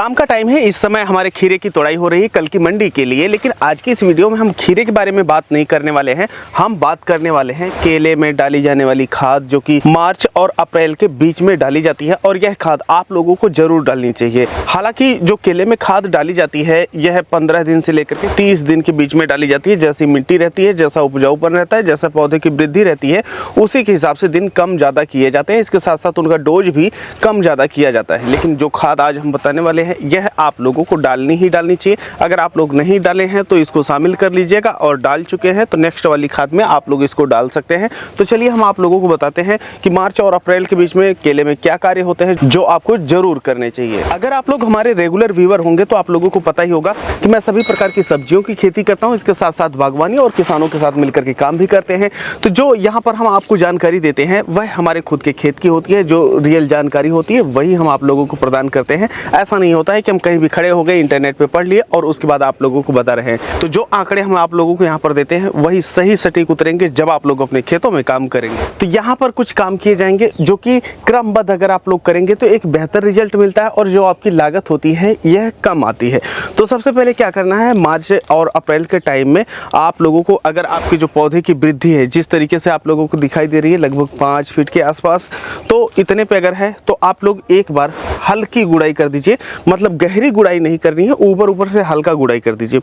शाम का टाइम है। इस समय हमारे खीरे की तोड़ाई हो रही है कल की मंडी के लिए। लेकिन आज की इस वीडियो में हम खीरे के बारे में बात नहीं करने वाले हैं। हम बात करने वाले हैं केले में डाली जाने वाली खाद, जो कि मार्च और अप्रैल के बीच में डाली जाती है और यह खाद आप लोगों को जरूर डालनी चाहिए। हालांकि जो केले में खाद डाली जाती है यह 15 दिन से लेकर के 30 दिन के बीच में डाली जाती है। जैसी मिट्टी रहती है, जैसा उपजाऊपन रहता है, जैसा पौधे की वृद्धि रहती है, उसी के हिसाब से दिन कम ज़्यादा किए जाते हैं। इसके साथ साथ उनका डोज भी कम ज़्यादा किया जाता है। लेकिन जो खाद आज हम बताने वाले हैं यह आप लोगों को डालनी ही डालनी चाहिए। अगर आप लोग नहीं डाले हैं तो इसको शामिल कर लीजिएगा, और डाल चुके हैं तो नेक्स्ट वाली खाद में आप लोग इसको डाल सकते हैं। तो चलिए हम आप लोगों को बताते हैं कि मार्च और अप्रैल के बीच में केले में क्या कार्य होते हैं जो आपको जरूर करने चाहिए। अगर आप लोग हमारे रेगुलर व्यूअर होंगे तो आप लोगों को पता ही होगा कि मैं सभी प्रकार की सब्जियों की खेती करता हूँ, इसके साथ साथ बागवानी और किसानों के साथ मिलकर के काम भी करते हैं। तो जो यहाँ पर हम आपको जानकारी देते हैं वह हमारे खुद के खेत की होती है। जो रियल जानकारी होती है वही हम आप लोगों को प्रदान करते हैं। ऐसा नहीं होता है कि हम कहीं भी खड़े हो गए, इंटरनेट पे पढ़ लिए और उसके बाद आप लोगों को बता रहे हैं। तो जो आंकड़े हम आप लोगों को यहाँ पर देते हैं वही सही सटीक उतरेंगे जब आप लोग अपने खेतों में काम करेंगे। तो यहाँ पर कुछ काम किए जाएंगे जो कि क्रमबद्ध अगर आप लोग करेंगे तो एक बेहतर रिजल्ट मिलता है और जो आपकी लागत होती है यह कम आती है। तो सबसे पहले क्या करना है, मार्च और अप्रैल के टाइम में आप लोगों को, अगर आपके जो पौधे की वृद्धि है जिस तरीके से आप लोगों को दिखाई दे रही है लगभग 5 फीट के आसपास, तो इतने पे अगर है तो आप लोग एक बार हल्की गुड़ाई कर दीजिए। मतलब गहरी गुड़ाई नहीं करनी है, ऊपर ऊपर से हल्का गुड़ाई कर दीजिए।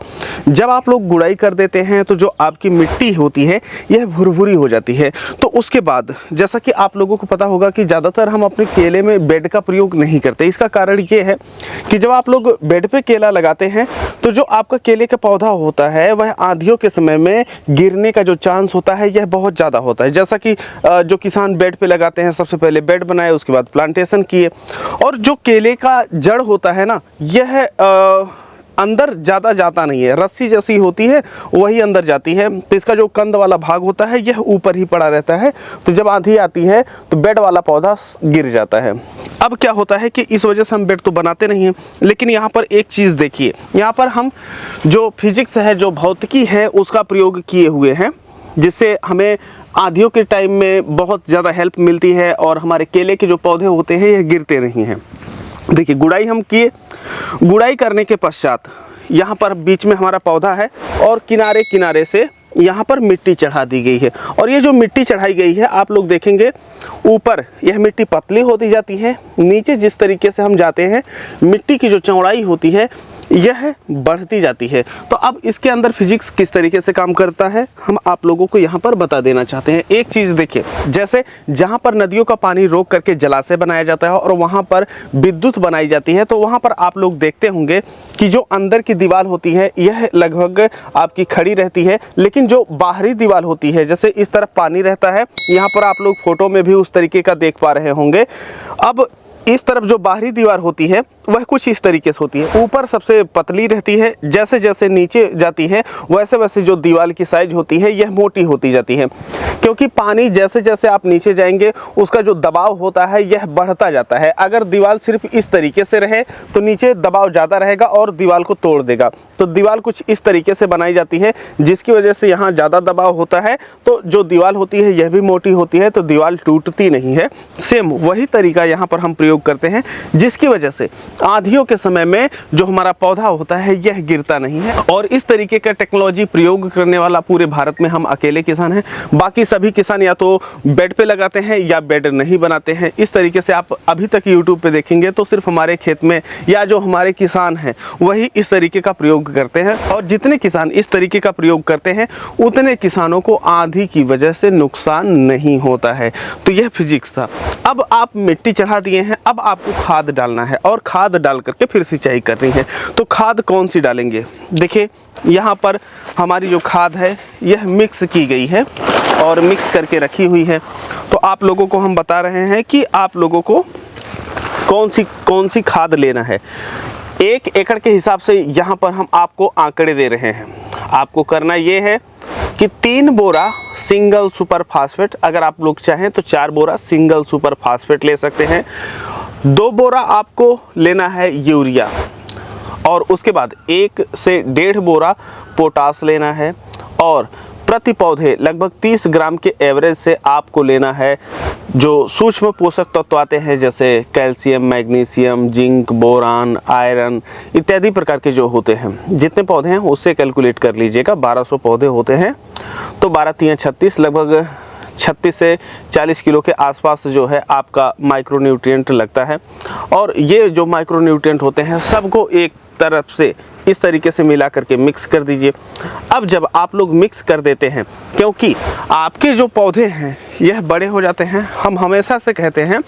जब आप लोग गुड़ाई कर देते हैं तो जो आपकी मिट्टी होती है यह भुरभुरी हो जाती है। तो उसके बाद जैसा कि आप लोगों को पता होगा कि ज़्यादातर हम अपने केले में बेड का प्रयोग नहीं करते। इसका कारण ये है कि जब आप लोग बेड पे केला लगाते हैं तो जो आपका केले का पौधा होता है वह आंधियों के समय में गिरने का जो चांस होता है यह बहुत ज़्यादा होता है। जैसा कि जो किसान बेड पे लगाते हैं, सबसे पहले बेड बनाए, उसके बाद प्लांटेशन किए, और जो केले का जड़ होता है ना यह अंदर ज़्यादा जाता नहीं है, रस्सी जैसी होती है वही अंदर जाती है। तो इसका जो कंद वाला भाग होता है यह ऊपर ही पड़ा रहता है। तो जब आंधी आती है तो बेड वाला पौधा गिर जाता है। अब क्या होता है कि इस वजह से हम बेड तो बनाते नहीं हैं। लेकिन यहाँ पर एक चीज़ देखिए, यहाँ पर हम जो फिजिक्स है, जो भौतिकी है, उसका प्रयोग किए हुए हैं, जिससे हमें आंधियों के टाइम में बहुत ज़्यादा हेल्प मिलती है और हमारे केले के जो पौधे होते हैं यह गिरते नहीं हैं। देखिए, गुड़ाई हम किए, गुड़ाई करने के पश्चात यहाँ पर बीच में हमारा पौधा है और किनारे किनारे से यहाँ पर मिट्टी चढ़ा दी गई है। और ये जो मिट्टी चढ़ाई गई है आप लोग देखेंगे ऊपर यह मिट्टी पतली होती जाती है, नीचे जिस तरीके से हम जाते हैं मिट्टी की जो चौड़ाई होती है यह बढ़ती जाती है। तो अब इसके अंदर फिजिक्स किस तरीके से काम करता है हम आप लोगों को यहाँ पर बता देना चाहते हैं। एक चीज़ देखिए, जैसे जहाँ पर नदियों का पानी रोक करके जलाशय बनाया जाता है और वहाँ पर विद्युत बनाई जाती है, तो वहाँ पर आप लोग देखते होंगे कि जो अंदर की दीवार होती है यह लगभग आपकी खड़ी रहती है, लेकिन जो बाहरी दीवार होती है, जैसे इस तरफ पानी रहता है, यहाँ पर आप लोग फोटो में भी उस तरीके का देख पा रहे होंगे। अब इस तरफ जो बाहरी दीवार होती है वह कुछ इस तरीके से होती है, ऊपर सबसे पतली रहती है, जैसे जैसे नीचे जाती है वैसे वैसे जो दीवार की साइज होती है यह मोटी होती जाती है, क्योंकि पानी जैसे जैसे आप नीचे जाएंगे उसका जो दबाव होता है यह बढ़ता जाता है। अगर दीवार सिर्फ इस तरीके से रहे तो नीचे दबाव ज़्यादा रहेगा और दीवार को तोड़ देगा। तो दीवार कुछ इस तरीके से बनाई जाती है जिसकी वजह से यहाँ ज़्यादा दबाव होता है, तो जो दीवार होती है यह भी मोटी होती है, तो दीवार टूटती नहीं है। सेम वही तरीका यहाँ पर हम प्रयोग करते हैं, जिसकी वजह से आंधियों के समय में जो हमारा पौधा होता है यह गिरता नहीं है। और इस तरीके का टेक्नोलॉजी प्रयोग करने वाला पूरे भारत में हम अकेले किसान हैं। बाकी सभी किसान या तो बेड पे लगाते हैं या बेड नहीं बनाते हैं। इस तरीके से आप अभी तक यूट्यूब पे देखेंगे तो सिर्फ हमारे खेत में या जो हमारे किसान हैं वही इस तरीके का प्रयोग करते हैं। और जितने किसान इस तरीके का प्रयोग करते हैं उतने किसानों को आंधी की वजह से नुकसान नहीं होता है। तो यह फिजिक्स था। अब आप मिट्टी चढ़ा दिए हैं, अब आपको खाद डालना है और खाद डाल करके फिर सिंचाई करनी है। तो खाद कौन सी डालेंगे, देखिए यहाँ पर हमारी जो खाद है यह मिक्स की गई है और मिक्स करके रखी हुई है। तो आप लोगों को हम बता रहे हैं कि आप लोगों को कौन सी खाद लेना है। 1 एकड़ के हिसाब से यहाँ पर हम आपको आंकड़े दे रहे हैं। आपको करना ये है कि 3 बोरा सिंगल सुपर फास्फेट, अगर आप लोग चाहें तो 4 बोरा सिंगल सुपर फास्फेट ले सकते हैं। 2 बोरा आपको लेना है यूरिया, और उसके बाद 1 से 1.5 बोरा पोटास लेना है, और प्रति पौधे लगभग 30 ग्राम के एवरेज से आपको लेना है। जो सूक्ष्म पोषक तत्व आते हैं जैसे calcium, magnesium, zinc, boron, iron इत्यादि प्रकार के जो होते हैं, जितने पौधे हैं उससे कैलकुलेट कर लीजिएगा। 1200 पौधे होते हैं तो 12 3 36, लगभग 36 से 40 किलो के आसपास जो है आपका माइक्रोन्यूट्रिएंट लगता है। और ये जो माइक्रोन्यूट्रिएंट होते हैं सबको एक तरफ से इस तरीके से मिला करके मिक्स कर दीजिए। अब जब आप लोग मिक्स कर देते हैं, क्योंकि आपके जो पौधे हैं यह बड़े हो जाते हैं, हम हमेशा से कहते हैं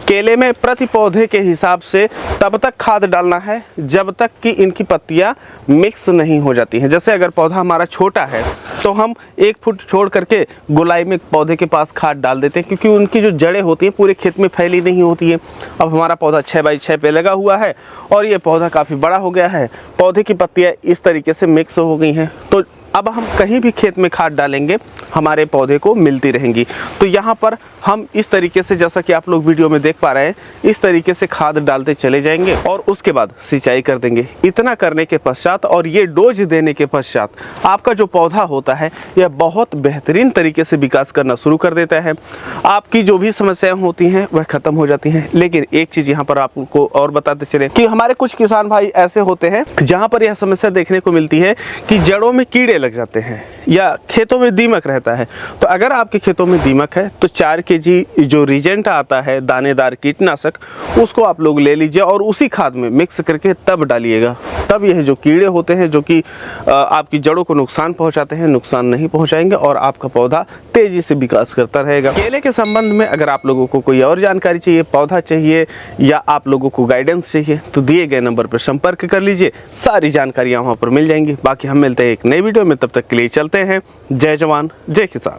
केले में प्रति पौधे के हिसाब से तब तक खाद डालना है जब तक कि इनकी पत्तियां मिक्स नहीं हो जाती हैं। जैसे अगर पौधा हमारा छोटा है तो हम 1 फुट छोड़ करके गोलाई में पौधे के पास खाद डाल देते हैं, क्योंकि उनकी जो जड़ें होती हैं पूरे खेत में फैली नहीं होती है। अब हमारा पौधा 6 बाई 6 पे लगा हुआ है और ये पौधा काफ़ी बड़ा हो गया है, पौधे की पत्तियां इस तरीके से मिक्स हो गई हैं, तो अब हम कहीं भी खेत में खाद डालेंगे हमारे पौधे को मिलती रहेंगी। तो यहाँ पर हम इस तरीके से, जैसा कि आप लोग वीडियो में देख पा रहे हैं, इस तरीके से खाद डालते चले जाएंगे और उसके बाद सिंचाई कर देंगे। इतना करने के पश्चात और ये डोज देने के पश्चात आपका जो पौधा होता है यह बहुत बेहतरीन तरीके से विकास करना शुरू कर देता है। आपकी जो भी समस्याएं होती हैं वह खत्म हो जाती हैं। लेकिन एक चीज़ यहाँ पर आपको और बताते चले कि हमारे कुछ किसान भाई ऐसे होते हैं जहाँ पर यह समस्या देखने को मिलती है कि जड़ों में कीड़े लग जाते हैं या खेतों में दीमक रहता है। तो अगर आपके खेतों में दीमक है तो 4 केजी जो रीजेंट आता है दानेदार कीटनाशक, उसको आप लोग ले लीजिए और उसी खाद में मिक्स करके तब डालिएगा। तब यह जो कीड़े होते हैं जो कि आपकी जड़ों को नुकसान पहुंचाते हैं, नुकसान नहीं पहुंचाएंगे और आपका पौधा तेजी से विकास करता रहेगा। केले के संबंध में अगर आप लोगों को कोई और जानकारी चाहिए, पौधा चाहिए या आप लोगों को गाइडेंस चाहिए तो दिए गए नंबर पर संपर्क कर लीजिए, सारी जानकारियाँ वहाँ पर मिल जाएंगी। बाकी हम मिलते हैं एक नई वीडियो में, तब तक के लिए चलते हैं। जय जवान जय किसान।